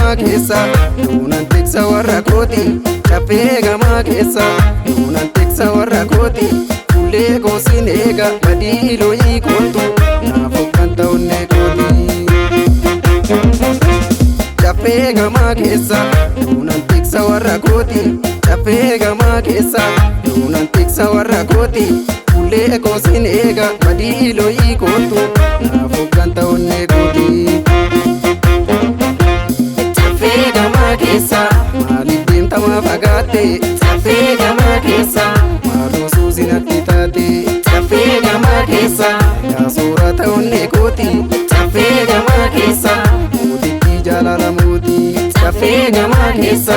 gamaa keessa duunan tiksa warra kooti caffee gamaa keessa duunan tiksa warra kooti fuullee goosin eega badii looyii kootu naaf kan ta'unne kooti caffee gamaa keessa duunan tiksa warra kooti caffee gamaa keessa duunan tiksa warra kooti fuullee goosin eega badii looyii kootu naaf kan ta'unne kooti. Caffee gamaa keessa maaliif deemtama fagaatte caffee gamaa keessa maaloo suusinatti taate caffee gamaa keessa yaa soorata onnee kooti caffee gamaa keessa mootitti jaalala mooti caffee gamaa keessa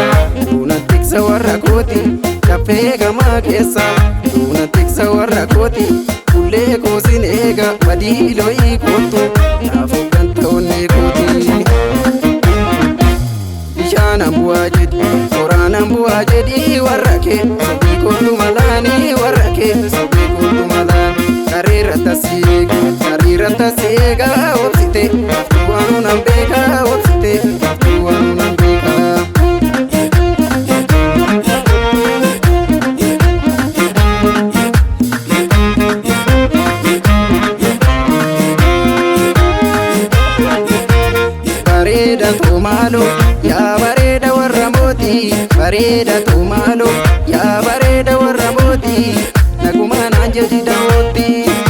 duunan tiksa warra kooti caffee gamaa keessa duunan tiksa warra kooti fuullee goosin eega badii looyii kootu naaf hogganta onnee kooti. Bishaan bu'aa jedhi qoraan bu'aa jedhi warra kee sobii kootu malaanii warra kee sobii kootu malaanii kariirra tasiiga obsite waanuu nan beeka obsite waanuu nan beeka. Bareeda tumaalo yaa bareeda warra mooti bareeda tumaalo yaa bareeda warra mooti nagumaan anjeti daawwatti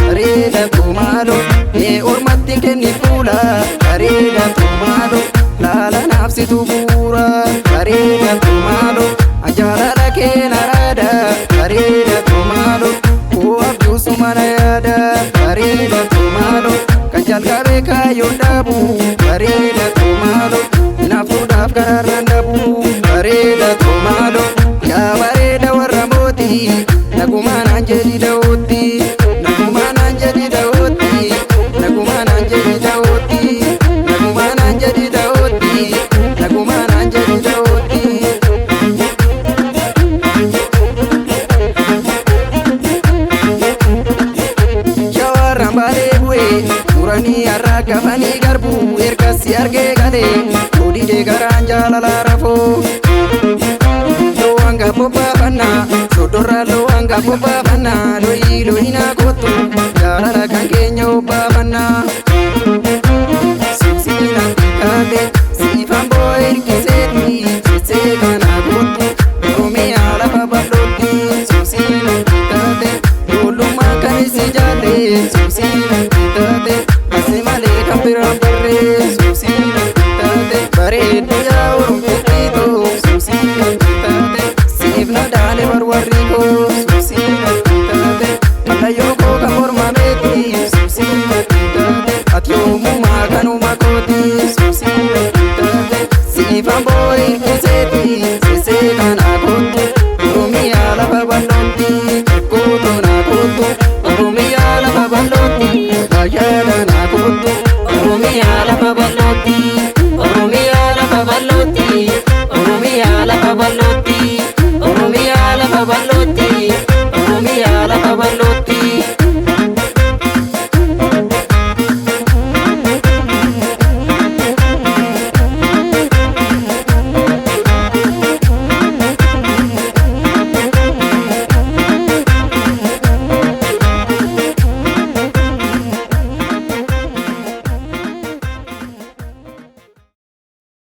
bareeda tumaalo mee ormatti kenni fuula bareeda tumaalo laala naafsitu buura bareeda tumaalo ajaalala keen araada bareeda tumaalo koo abjuusu mana yaada bareeda tumaalo kan jalqabe kaayyoon dhaabu bareeda tumaalo nafuudhaaf karaarraan dhabu bareeda tumaalo yaa bareeda warra mooti nagumaan anjeti daawwatti nagumaan anjeti daawwatti nagumaan anjeti daawwatti nagumaan anjeti daawwatti nagumaan anjeti daawwatti. Shawarran baalee bu'ee muranii har'a gafanii garbuu ergasii argee galee odidee garaan jaalala rafoo. Loowwan gaafoo baafannaa sodorraa loowwan gaafoo baafannaa looyii looyinaa kootu jaalala kan keenya obbaafannaa. Suusiinaan dhiqaate siifaan boo'ee hirkiseetii jettee kanaa kootu oromiyaa lafa bal'ootti. Suusiinaan dhiqaate ijoollummaa kan isi jaalle suusiinaan dhiqaate asi malee kan biraan barree suusiinaan dhiqaate bareeddu yaa oromfittiitoo suusiinaan dhiqaate siif na daale warwarri koo suusiinaan dhiqaate mallayyoo koo kan morma beekti suusiinaan dhiqaate ati yoomummaa kanuma kooti suusiinaan dhiqaate siifaan boo'ee hirkiseetii sisee kanaa kootu oromiyaa lafa bal'ootti kootu naa kootu oromiyaa lafa bal'ootti baay'aadha naa kootu oromiyaa lafa bal'ootti oromiyaa lafa bal'ootti oromiyaa lafa bal'ootti oromiyaa lafa bal'ootti oromiyaa lafa bal'ootti.